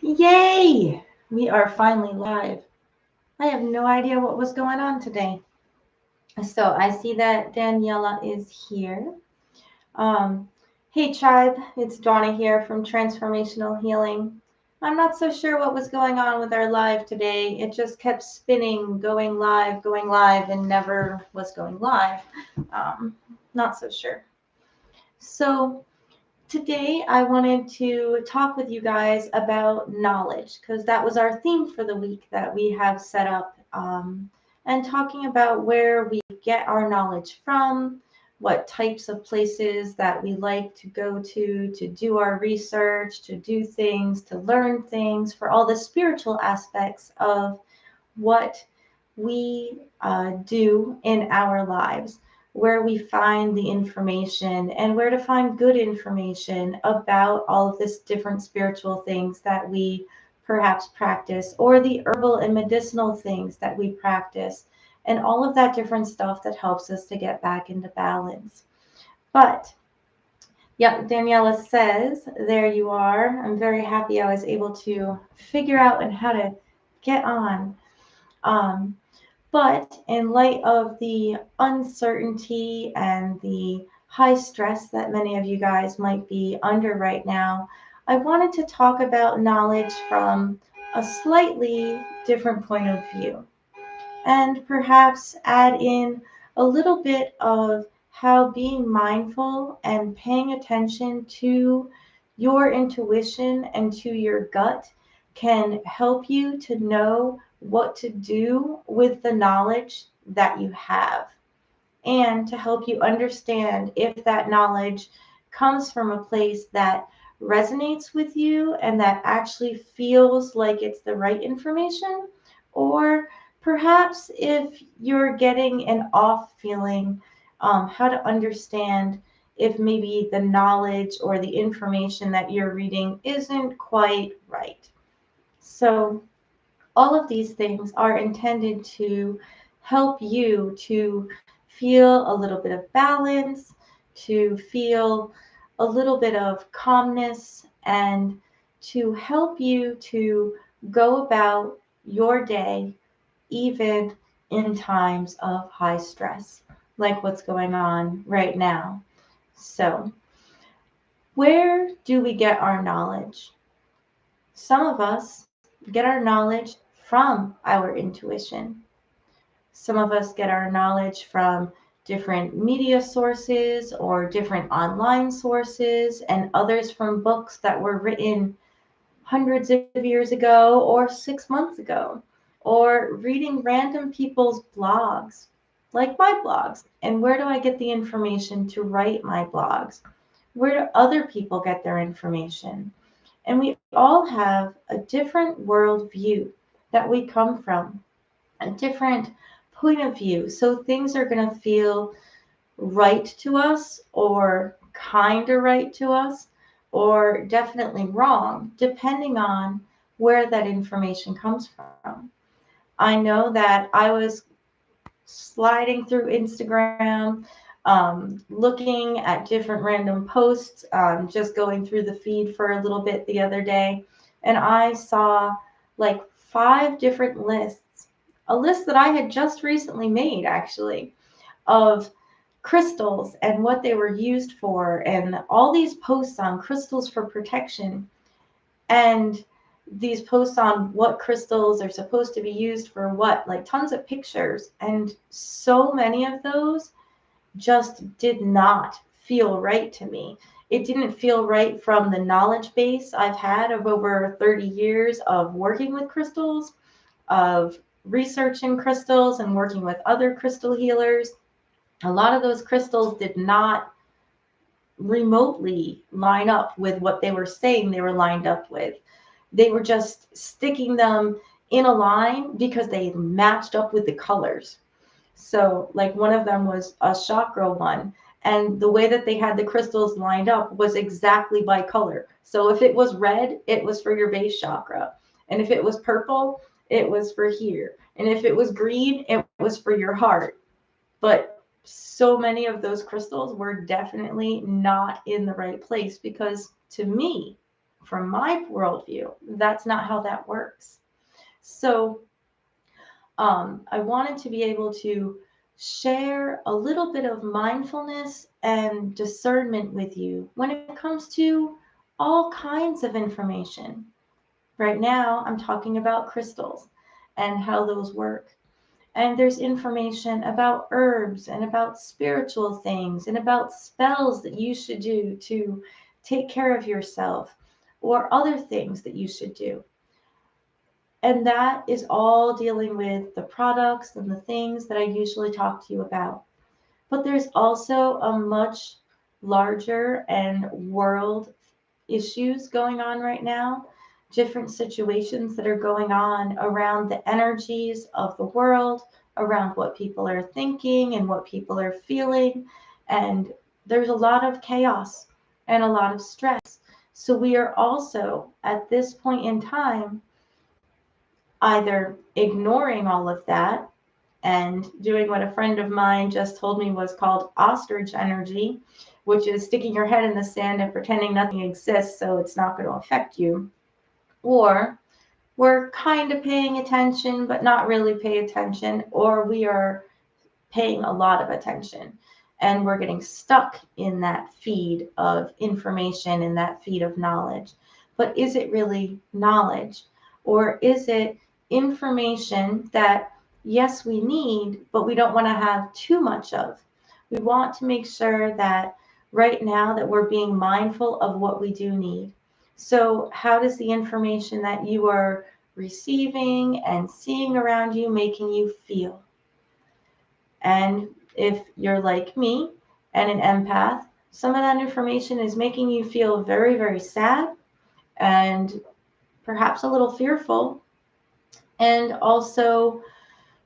Yay! We are finally live. I have no idea what was going on today. So I see that Daniela is here. Um, hey, tribe, it's Dawna here from Transformational Healing. I'm not so sure what was going on with our live today. It just kept spinning, going live, and never was going live. Um, not so sure. So today, I wanted to talk with you guys about knowledge because that was our theme for the week that we have set up, and talking about where we get our knowledge from, what types of places that we like to go to do our research, to do things, to learn things, for all the spiritual aspects of what we do in our lives, where we find the information, and where to find good information about all of this different spiritual things that we perhaps practice, or the herbal and medicinal things that we practice, and all of that different stuff that helps us to get back into balance. But yep, Daniela says, there you are. I'm very happy I was able to figure out and how to get on. Um, but in light of the uncertainty and the high stress that many of you guys might be under right now, I wanted to talk about knowledge from a slightly different point of view, and perhaps add in a little bit of how being mindful and paying attention to your intuition and to your gut can help you to know what to do with the knowledge that you have, and to help you understand if that knowledge comes from a place that resonates with you and that actually feels like it's the right information, or perhaps if you're getting an off feeling, how to understand if maybe the knowledge or the information that you're reading isn't quite right. So, all of these things are intended to help you to feel a little bit of balance, to feel a little bit of calmness, and to help you to go about your day even in times of high stress, like what's going on right now. So, where do we get our knowledge? Some of us get our knowledge from our intuition. Some of us get our knowledge from different media sources or different online sources, and others from books that were written hundreds of years ago or 6 months ago, or reading random people's blogs, like my blogs. And where do I get the information to write my blogs? Where do other people get their information? And we all have a different worldview that we come from, a different point of view. So things are going to feel right to us, or kind of right to us, or definitely wrong, depending on where that information comes from. I know that I was sliding through Instagram, looking at different random posts, just going through the feed for a little bit the other day, and I saw like 5 different lists, a list that I had just recently made actually, of crystals and what they were used for, and all these posts on crystals for protection, and these posts on what crystals are supposed to be used for what, like tons of pictures. And so many of those just did not feel right to me. It didn't feel right from the knowledge base I've had of over 30 years of working with crystals, of researching crystals and working with other crystal healers. A lot of those crystals did not remotely line up with what they were saying they were lined up with. They were just sticking them in a line because they matched up with the colors. So, like, one of them was a chakra one, and the way that they had the crystals lined up was exactly by color. So, if it was red, it was for your base chakra, and if it was purple, it was for here, and if it was green, it was for your heart. But so many of those crystals were definitely not in the right place, because to me, from my worldview, that's not how that works. So I wanted to be able to share a little bit of mindfulness and discernment with you when it comes to all kinds of information. Right now, I'm talking about crystals and how those work. And there's information about herbs and about spiritual things and about spells that you should do to take care of yourself or other things that you should do. And that is all dealing with the products and the things that I usually talk to you about. But there's also a much larger and world issues going on right now, different situations that are going on around the energies of the world, around what people are thinking and what people are feeling. And there's a lot of chaos and a lot of stress. So we are also at this point in time either ignoring all of that and doing what a friend of mine just told me was called ostrich energy, which is sticking your head in the sand and pretending nothing exists so it's not going to affect you. Or we're kind of paying attention, but not really pay attention, or we are paying a lot of attention and we're getting stuck in that feed of information and that feed of knowledge. But is it really knowledge? Or is it information that, yes, we need, but we don't want to have too much of? We want to make sure that right now that we're being mindful of what we do need. So how does the information that you are receiving and seeing around you making you feel? And if you're like me and an empath, some of that information is making you feel very, very sad and perhaps a little fearful, and also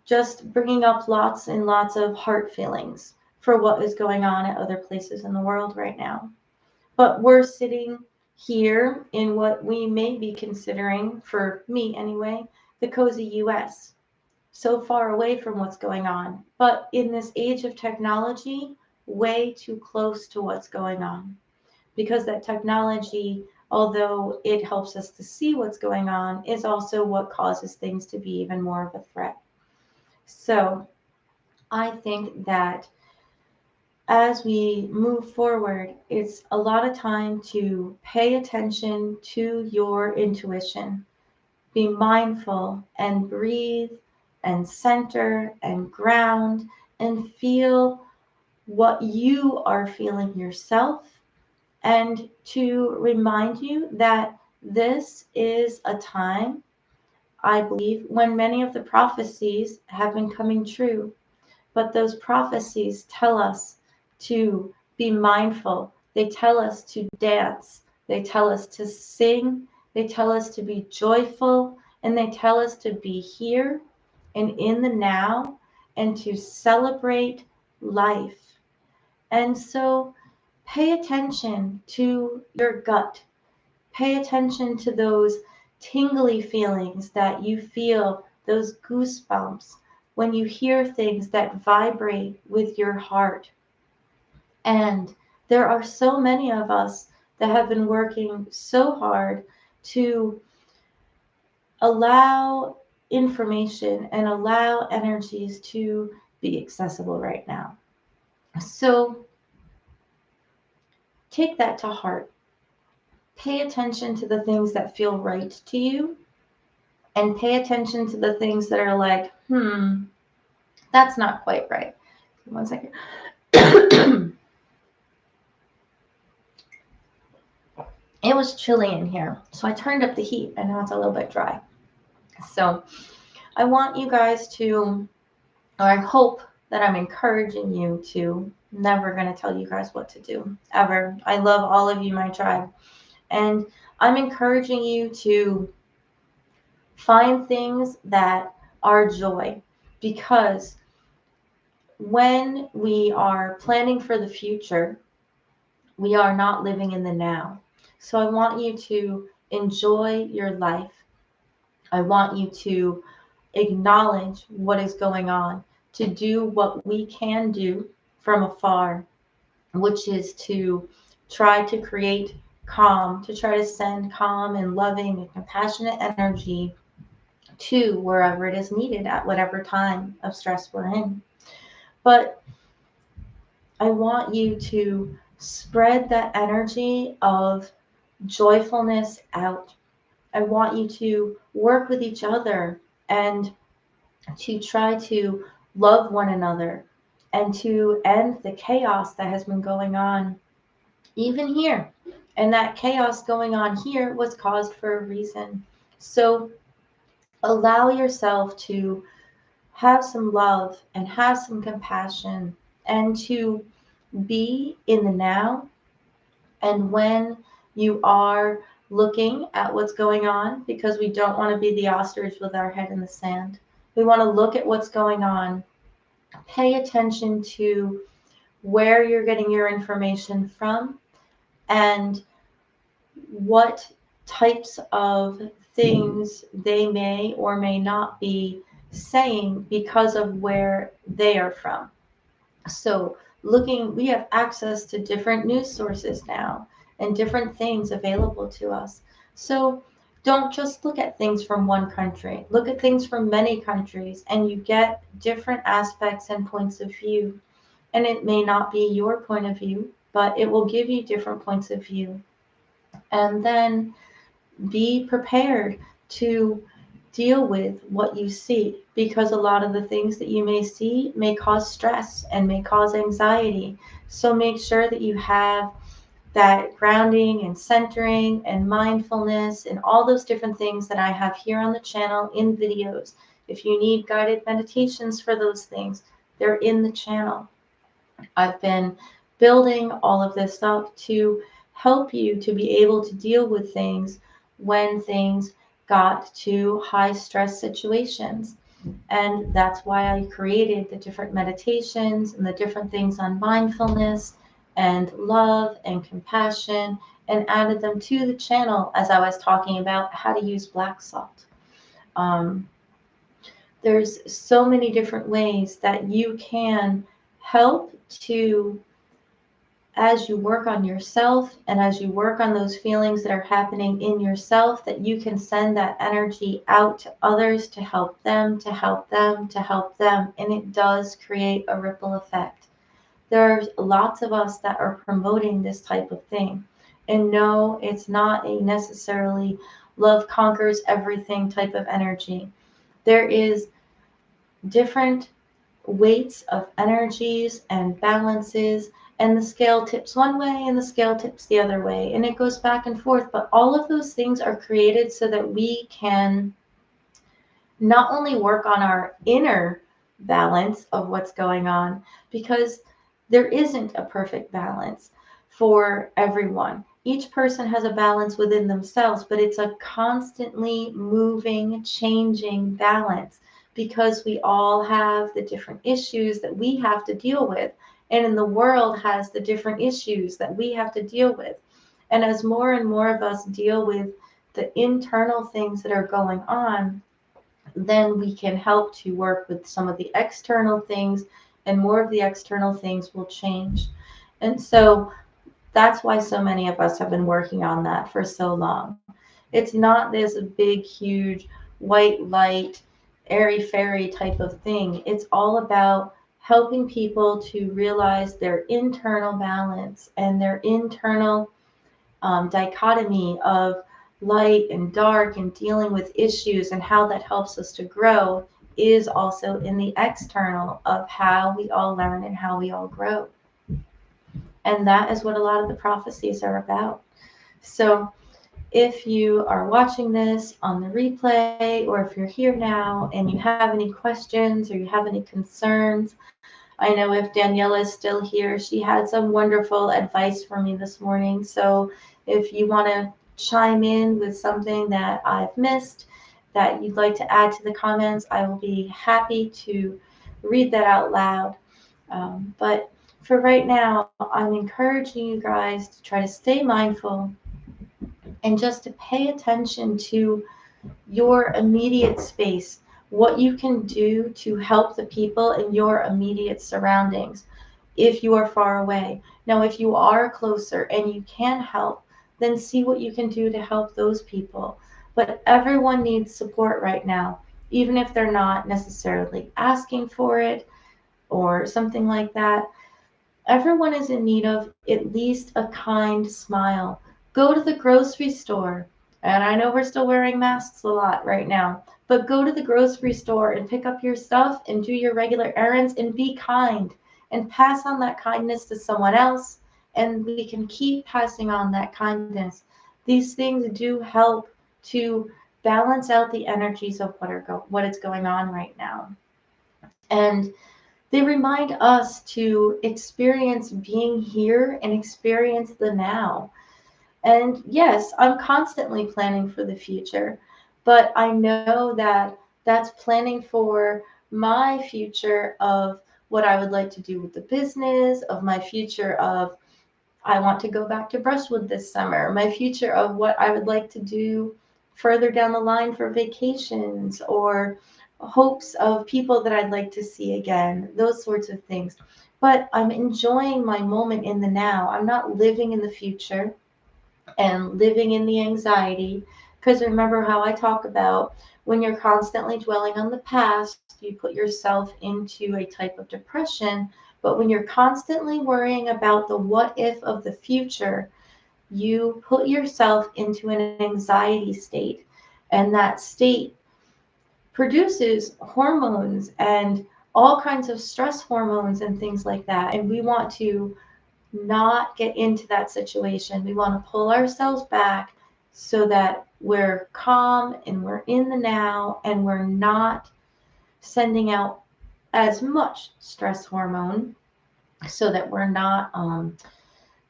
just bringing up lots and lots of heart feelings for what is going on at other places in the world right now. But we're sitting here in what we may be considering, for me anyway, the cozy US. So far away from what's going on, but in this age of technology, way too close to what's going on. Because that technology, although it helps us to see what's going on, is also what causes things to be even more of a threat. So I think that as we move forward, it's a lot of time to pay attention to your intuition. Be mindful and breathe and center and ground and feel what you are feeling yourself, and to remind you that this is a time, I believe, when many of the prophecies have been coming true. But those prophecies tell us to be mindful. They tell us to dance. They tell us to sing. They tell us to be joyful. And they tell us to be here and in the now and to celebrate life. And so pay attention to your gut. Pay attention to those tingly feelings that you feel, those goosebumps, when you hear things that vibrate with your heart. And there are so many of us that have been working so hard to allow information and allow energies to be accessible right now. So take that to heart. Pay attention to the things that feel right to you, and pay attention to the things that are like, that's not quite right. 1 second. It was chilly in here, so I turned up the heat and now it's a little bit dry. So I want you guys to, or I hope that I'm encouraging you to, never going to tell you guys what to do, ever. I love all of you, my tribe. And I'm encouraging you to find things that are joy, because when we are planning for the future, we are not living in the now. So I want you to enjoy your life. I want you to acknowledge what is going on, to do what we can do from afar, which is to try to create calm, to try to send calm and loving and compassionate energy to wherever it is needed at whatever time of stress we're in. But I want you to spread that energy of joyfulness out. I want you to work with each other and to try to love one another and to end the chaos that has been going on even here. And that chaos going on here was caused for a reason. So allow yourself to have some love and have some compassion and to be in the now. And when you are looking at what's going on, because we don't want to be the ostrich with our head in the sand, we want to look at what's going on, pay attention to where you're getting your information from and what types of things they may or may not be saying because of where they are from. So, we have access to different news sources now and different things available to us. So, don't just look at things from one country, look at things from many countries, and you get different aspects and points of view. And it may not be your point of view, but it will give you different points of view. And then be prepared to deal with what you see, because a lot of the things that you may see may cause stress and may cause anxiety. So make sure that you have that grounding and centering and mindfulness and all those different things that I have here on the channel in videos. If you need guided meditations for those things, they're in the channel. I've been building all of this up to help you to be able to deal with things when things got to high stress situations. And that's why I created the different meditations and the different things on mindfulness and love and compassion and added them to the channel as I was talking about how to use black salt. Um, there's so many different ways that you can help to, as you work on yourself and as you work on those feelings that are happening in yourself, that you can send that energy out to others to help them, to help them, to help them. And it does create a ripple effect. There's lots of us that are promoting this type of thing. And no, it's not a necessarily love conquers everything type of energy. There is different weights of energies and balances, and the scale tips one way and the scale tips the other way, and it goes back and forth. But all of those things are created so that we can not only work on our inner balance of what's going on, because there isn't a perfect balance for everyone. Each person has a balance within themselves, but it's a constantly moving, changing balance because we all have the different issues that we have to deal with. And in the world has the different issues that we have to deal with. And as more and more of us deal with the internal things that are going on, then we can help to work with some of the external things, and more of the external things will change. And so that's why so many of us have been working on that for so long. It's not this big, huge, white light, airy fairy type of thing. It's all about helping people to realize their internal balance and their internal dichotomy of light and dark and dealing with issues and how that helps us to grow is also in the external of how we all learn and how we all grow. And that is what a lot of the prophecies are about. So if you are watching this on the replay, or if you're here now and you have any questions or you have any concerns, I know if Daniela is still here, she had some wonderful advice for me this morning. So if you want to chime in with something that I've missed that you'd like to add to the comments, I will be happy to read that out loud. But for right now, I'm encouraging you guys to try to stay mindful and just to pay attention to your immediate space, what you can do to help the people in your immediate surroundings if you are far away. Now, if you are closer and you can help, then see what you can do to help those people. But everyone needs support right now, even if they're not necessarily asking for it or something like that. Everyone is in need of at least a kind smile. Go to the grocery store. And I know we're still wearing masks a lot right now, but go to the grocery store and pick up your stuff and do your regular errands and be kind and pass on that kindness to someone else. And we can keep passing on that kindness. These things do help to balance out the energies of what is going on right now. And they remind us to experience being here and experience the now. And yes, I'm constantly planning for the future, but I know that that's planning for my future of what I would like to do with the business, of my future of I want to go back to Brushwood this summer, my future of what I would like to do further down the line for vacations or hopes of people that I'd like to see again, those sorts of things. But I'm enjoying my moment in the now. I'm not living in the future and living in the anxiety. Because remember how I talk about when you're constantly dwelling on the past, you put yourself into a type of depression. But when you're constantly worrying about the what if of the future, you put yourself into an anxiety state. And that state produces hormones and all kinds of stress hormones and things like that. And we want to not get into that situation. We want to pull ourselves back so that we're calm and we're in the now and we're not sending out as much stress hormone so that we're not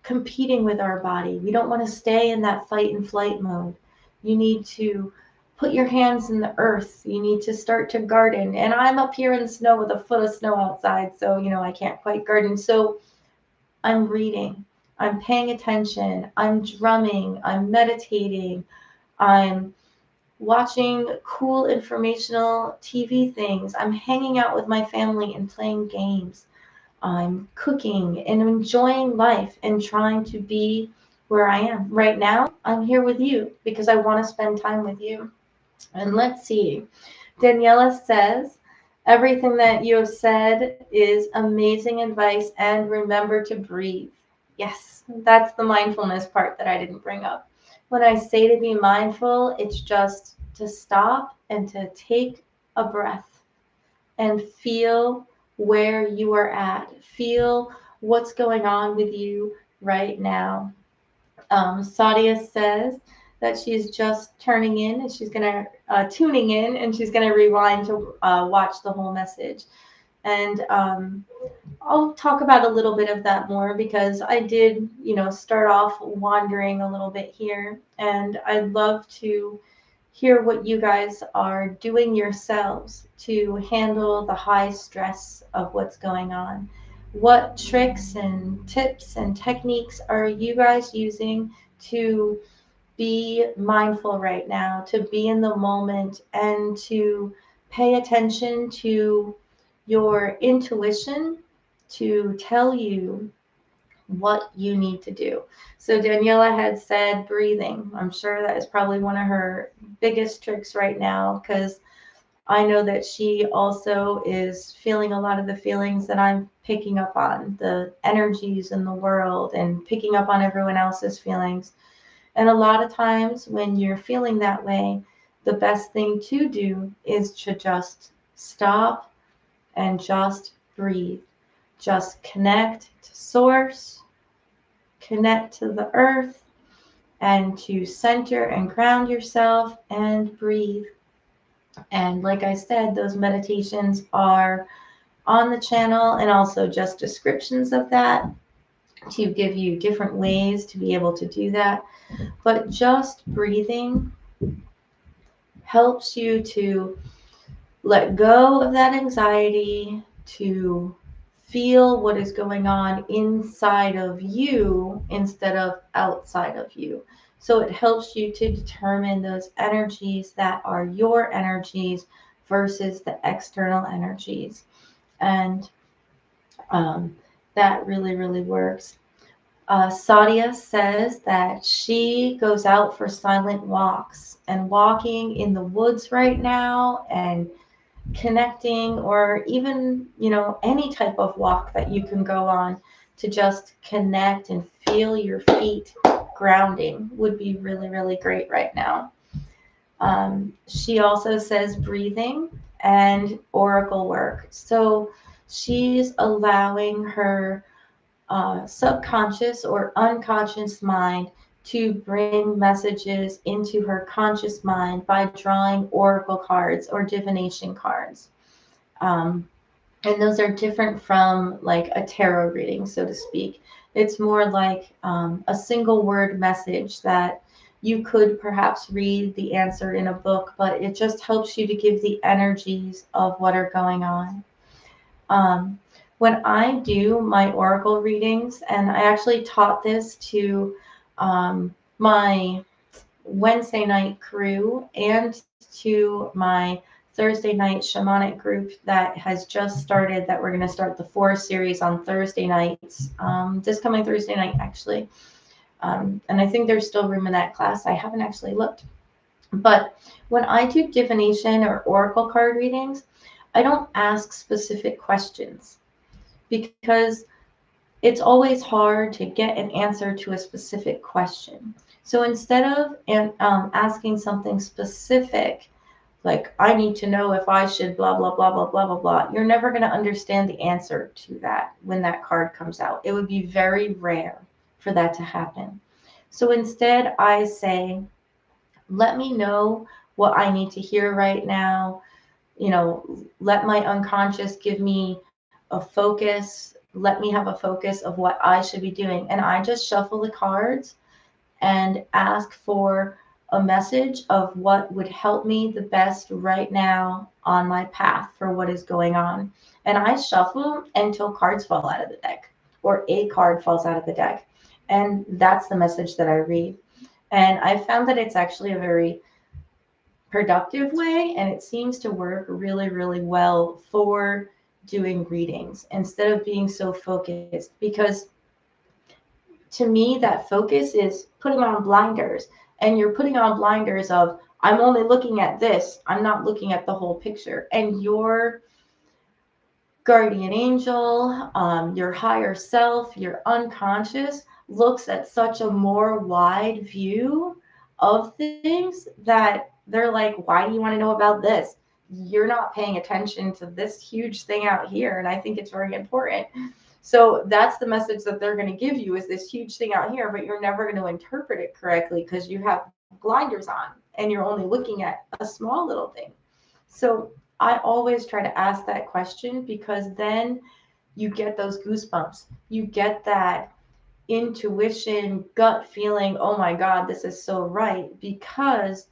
competing with our body. We don't want to stay in that fight and flight mode. You need to put your hands in the earth. You need to start to garden. And I'm up here in the snow with a foot of snow outside, so I can't quite garden. So I'm reading, I'm paying attention, I'm drumming, I'm meditating, I'm watching cool informational TV things, I'm hanging out with my family and playing games, I'm cooking and enjoying life and trying to be where I am. Right now, I'm here with you because I want to spend time with you. And let's see. Daniela says, everything that you have said is amazing advice, and remember to breathe. Yes, that's the mindfulness part that I didn't bring up. When I say to be mindful, it's just to stop and to take a breath and feel where you are at. Feel what's going on with you right now. Sadia says that she's just turning in and she's gonna tuning in and she's gonna rewind to watch the whole message. And I'll talk about a little bit of that more because I did, start off wandering a little bit here, and I'd love to hear what you guys are doing yourselves to handle the high stress of what's going on. What tricks and tips and techniques are you guys using to be mindful right now, to be in the moment, and to pay attention to your intuition to tell you what you need to do? So Daniela had said breathing. I'm sure that is probably one of her biggest tricks right now because I know that she also is feeling a lot of the feelings that I'm picking up on, the energies in the world and picking up on everyone else's feelings. And a lot of times when you're feeling that way, the best thing to do is to just stop and just breathe. Just connect to source, connect to the earth, and to center and ground yourself and breathe. And like I said, those meditations are on the channel and also just descriptions of that to give you different ways to be able to do that. But just breathing helps you to let go of that anxiety, to feel what is going on inside of you instead of outside of you. So it helps you to determine those energies that are your energies versus the external energies. And that really, really works. Sadia says that she goes out for silent walks and walking in the woods right now and connecting, or even, any type of walk that you can go on to just connect and feel your feet grounding would be really, really great right now. She also says breathing and oracle work. So she's allowing her subconscious or unconscious mind to bring messages into her conscious mind by drawing oracle cards or divination cards. Um, and those are different from like a tarot reading, so to speak. It's more like a single word message that you could perhaps read the answer in a book, but it just helps you to give the energies of what are going on. Um, when I do my oracle readings, and I actually taught this to my Wednesday night crew and to my Thursday night shamanic group that has just started, that we're going to start the 4 series on Thursday nights, this coming Thursday night, actually. And I think there's still room in that class. I haven't actually looked. But when I do divination or oracle card readings, I don't ask specific questions because it's always hard to get an answer to a specific question. So instead of asking something specific, like I need to know if I should blah, blah, blah, blah, blah, blah, blah, you're never going to understand the answer to that when that card comes out. It would be very rare for that to happen. So instead, I say, let me know what I need to hear right now. Let my unconscious give me a focus. Let me have a focus of what I should be doing. And I just shuffle the cards and ask for a message of what would help me the best right now on my path for what is going on. And I shuffle until cards fall out of the deck or a card falls out of the deck. And that's the message that I read. And I found that it's actually a very productive way, and it seems to work really, really well for doing readings instead of being so focused, because to me that focus is putting on blinders, and you're putting on blinders of I'm only looking at this, I'm not looking at the whole picture. And your guardian angel, your higher self, your unconscious looks at such a more wide view of things that they're like, why do you want to know about this? You're not paying attention to this huge thing out here. And I think it's very important. So that's the message that they're going to give you, is this huge thing out here, but you're never going to interpret it correctly because you have blinders on and you're only looking at a small little thing. So I always try to ask that question, because then you get those goosebumps. You get that intuition, gut feeling, oh my God, this is so right, because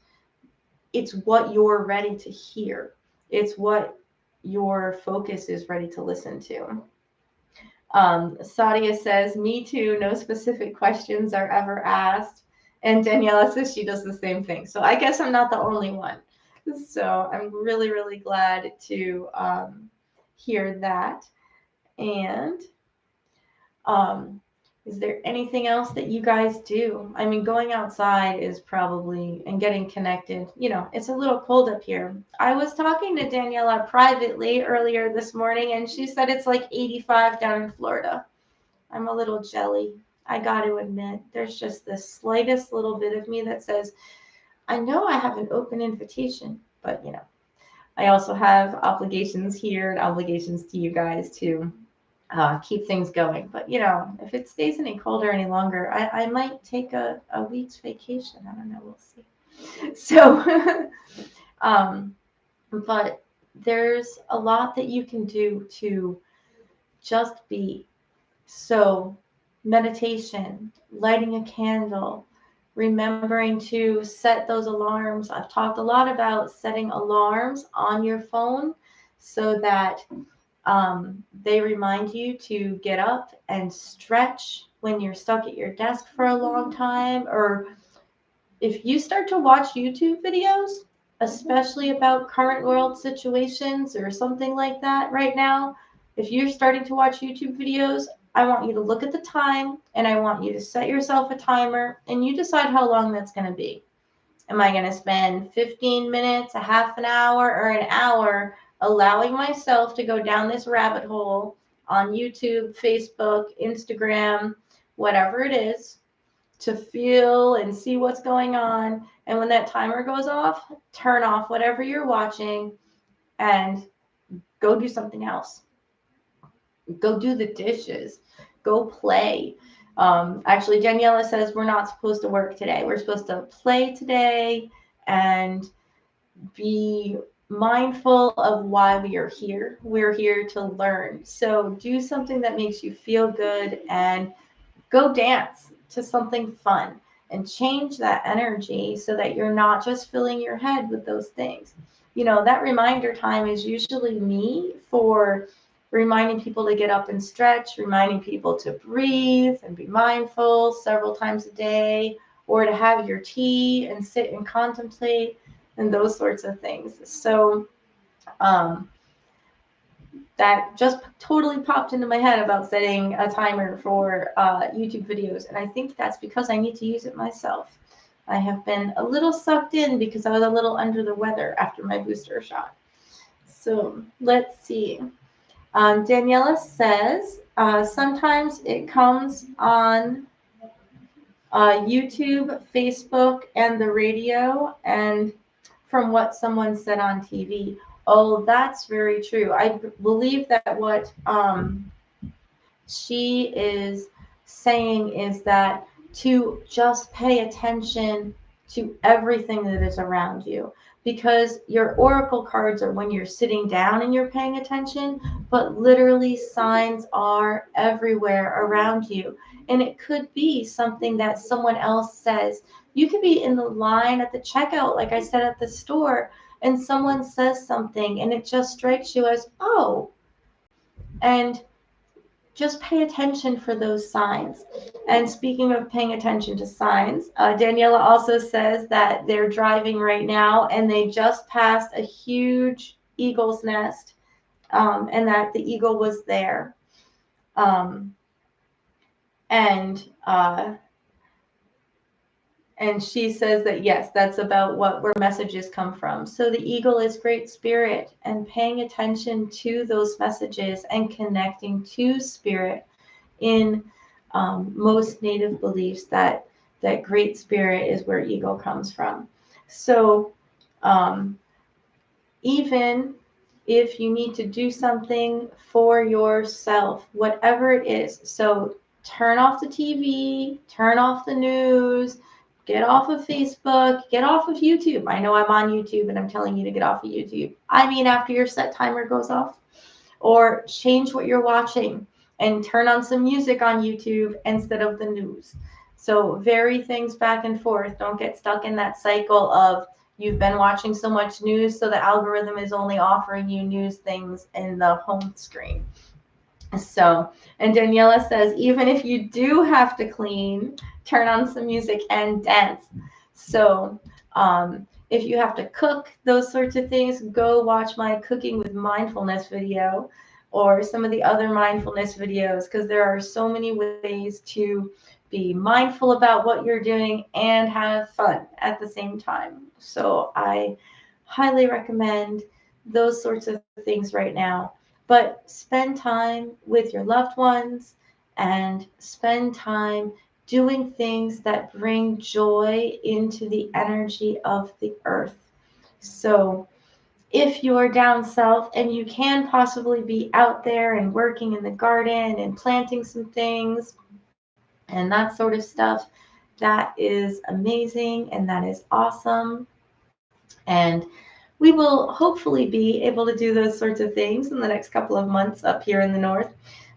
it's what you're ready to hear. It's what your focus is ready to listen to. Sadia says, me too, no specific questions are ever asked. And Daniela says she does the same thing. So I guess I'm not the only one. So I'm really, really glad to hear that. And um, is there anything else that you guys do? I mean, going outside is probably, and getting connected, it's a little cold up here. I was talking to Daniela privately earlier this morning, and she said it's like 85 down in Florida. I'm a little jelly. I got to admit, there's just this slightest little bit of me that says, I know I have an open invitation, but I also have obligations here and obligations to you guys to keep things going. But if it stays any colder any longer, I might take a week's vacation. I don't know. We'll see. So, but there's a lot that you can do to just be. So, meditation, lighting a candle, remembering to set those alarms. I've talked a lot about setting alarms on your phone so that they remind you to get up and stretch when you're stuck at your desk for a long time. Or if you start to watch YouTube videos, especially about current world situations or something like that right now, if you're starting to watch YouTube videos, I want you to look at the time, and I want you to set yourself a timer, and you decide how long that's going to be. Am I going to spend 15 minutes, a half an hour, or an hour allowing myself to go down this rabbit hole on YouTube, Facebook, Instagram, whatever it is, to feel and see what's going on? And when that timer goes off, turn off whatever you're watching and go do something else. Go do the dishes. Go play. Actually, Daniela says we're not supposed to work today. We're supposed to play today and be mindful of why we are here. We're here to learn. So do something that makes you feel good and go dance to something fun and change that energy so that you're not just filling your head with those things. That reminder time is usually me for reminding people to get up and stretch, reminding people to breathe and be mindful several times a day, or to have your tea and sit and contemplate and those sorts of things. So, that just totally popped into my head about setting a timer for YouTube videos. And I think that's because I need to use it myself. I have been a little sucked in because I was a little under the weather after my booster shot. So let's see. Daniela says, sometimes it comes on YouTube, Facebook, and the radio, and from what someone said on TV. Oh, that's very true. I believe that what she is saying is that to just pay attention to everything that is around you, because your oracle cards are when you're sitting down and you're paying attention, but literally signs are everywhere around you. And it could be something that someone else says. You could be in the line at the checkout, like I said, at the store, and someone says something and it just strikes you as, oh, and just pay attention for those signs. And speaking of paying attention to signs, Daniela also says that they're driving right now and they just passed a huge eagle's nest, and that the eagle was there. Um, and uh, and she says that yes, that's about where messages come from. So the eagle is great spirit, and paying attention to those messages and connecting to spirit in most native beliefs that great spirit is where ego comes from. So um, even if you need to do something for yourself, whatever it is, so turn off the TV, turn off the news, get off of Facebook, get off of YouTube. I know I'm on YouTube and I'm telling you to get off of YouTube. I mean, after your set timer goes off, or change what you're watching and turn on some music on YouTube instead of the news. So vary things back and forth. Don't get stuck in that cycle of you've been watching so much news, so the algorithm is only offering you news things in the home screen. So, and Daniela says, even if you do have to clean, turn on some music and dance. So, if you have to cook, those sorts of things, go watch my Cooking with Mindfulness video or some of the other mindfulness videos, because there are so many ways to be mindful about what you're doing and have fun at the same time. So I highly recommend those sorts of things right now. But spend time with your loved ones and spend time doing things that bring joy into the energy of the earth. So if you're down south and you can possibly be out there and working in the garden and planting some things and that sort of stuff, that is amazing and that is awesome. And we will hopefully be able to do those sorts of things in the next couple of months up here in the north.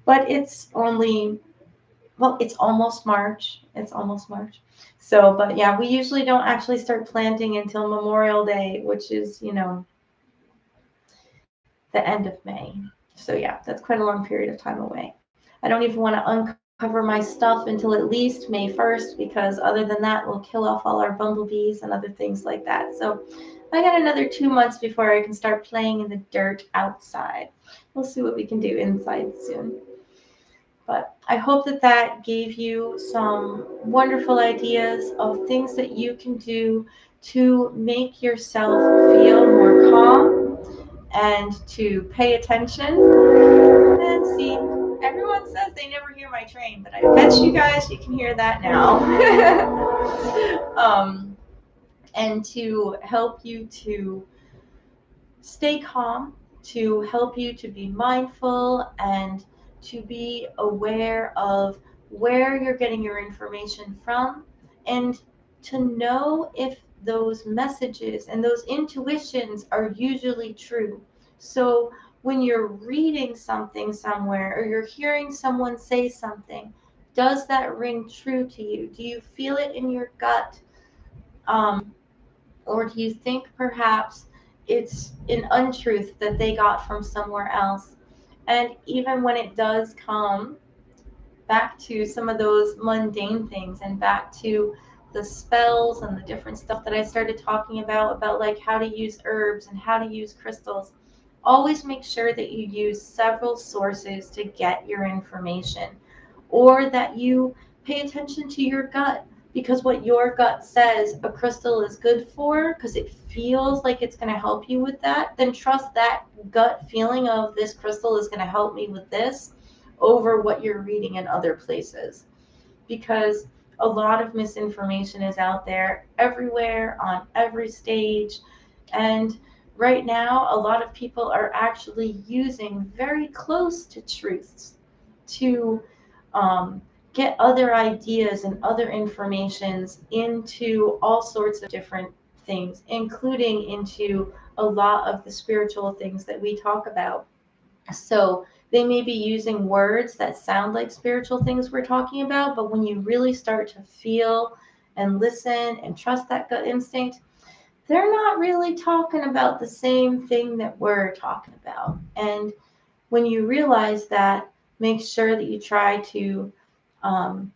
But it's only, well, it's almost March. It's almost March. So, but yeah, we usually don't actually start planting until Memorial Day, which is, the end of May. So yeah, that's quite a long period of time away. I don't even want to uncover my stuff until at least May 1st, because other than that, we'll kill off all our bumblebees and other things like that. So I got another 2 months before I can start playing in the dirt outside. We'll see what we can do inside soon. But I hope that that gave you some wonderful ideas of things that you can do to make yourself feel more calm and to pay attention and see. Everyone says they never hear my train, but I bet you guys you can hear that now. And to help you to stay calm, to help you to be mindful and to be aware of where you're getting your information from, and to know if those messages and those intuitions are usually true. So when you're reading something somewhere or you're hearing someone say something, does that ring true to you? Do you feel it in your gut? Um, or do you think perhaps it's an untruth that they got from somewhere else? And even when it does come back to some of those mundane things and back to the spells and the different stuff that I started talking about like how to use herbs and how to use crystals, always make sure that you use several sources to get your information, or that you pay attention to your gut, because what your gut says a crystal is good for, because it feels like it's going to help you with that, then trust that gut feeling of this crystal is going to help me with this over what you're reading in other places. Because a lot of misinformation is out there everywhere on every stage. And right now, a lot of people are actually using very close to truths to get other ideas and other informations into all sorts of different things, including into a lot of the spiritual things that we talk about. So they may be using words that sound like spiritual things we're talking about, but when you really start to feel and listen and trust that gut instinct, they're not really talking about the same thing that we're talking about. And when you realize that, make sure that you try to um,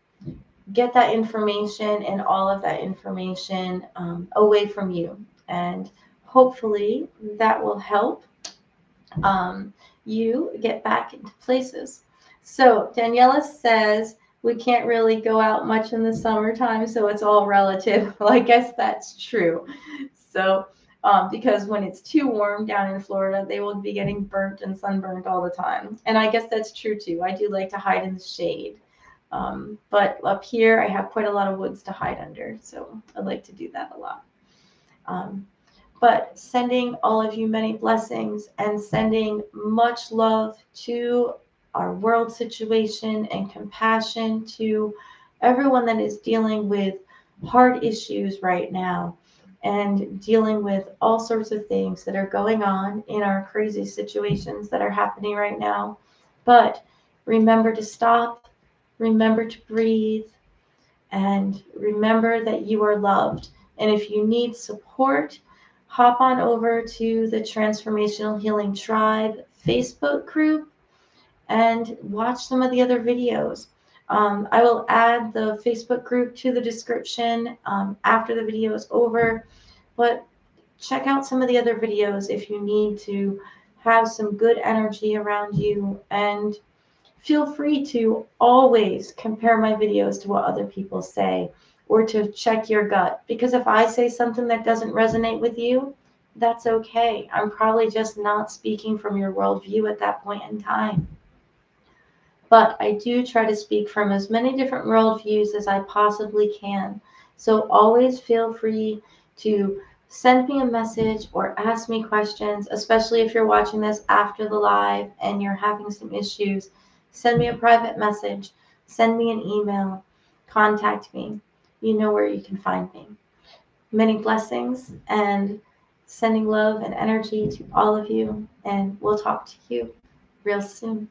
get that information and all of that information away from you. And hopefully that will help you get back into places. So Daniela says we can't really go out much in the summertime, so it's all relative. Well, I guess that's true. So because when it's too warm down in Florida, they will be getting burnt and sunburned all the time. And I guess that's true too. I do like to hide in the shade. But up here, I have quite a lot of woods to hide under, so I like to do that a lot. Um, but sending all of you many blessings and sending much love to our world situation and compassion to everyone that is dealing with hard issues right now and dealing with all sorts of things that are going on in our crazy situations that are happening right now. But remember to stop, remember to breathe, and remember that you are loved. And if you need support, hop on over to the Transformational Healing Tribe Facebook group and watch some of the other videos. I will add the Facebook group to the description after the video is over, but check out some of the other videos if you need to have some good energy around you. And feel free to always compare my videos to what other people say, or to check your gut. Because if I say something that doesn't resonate with you, that's okay. I'm probably just not speaking from your worldview at that point in time. But I do try to speak from as many different worldviews as I possibly can. So always feel free to send me a message or ask me questions, especially if you're watching this after the live and you're having some issues. Send me a private message, send me an email, contact me. You know where you can find me. Many blessings and sending love and energy to all of you, and we'll talk to you real soon.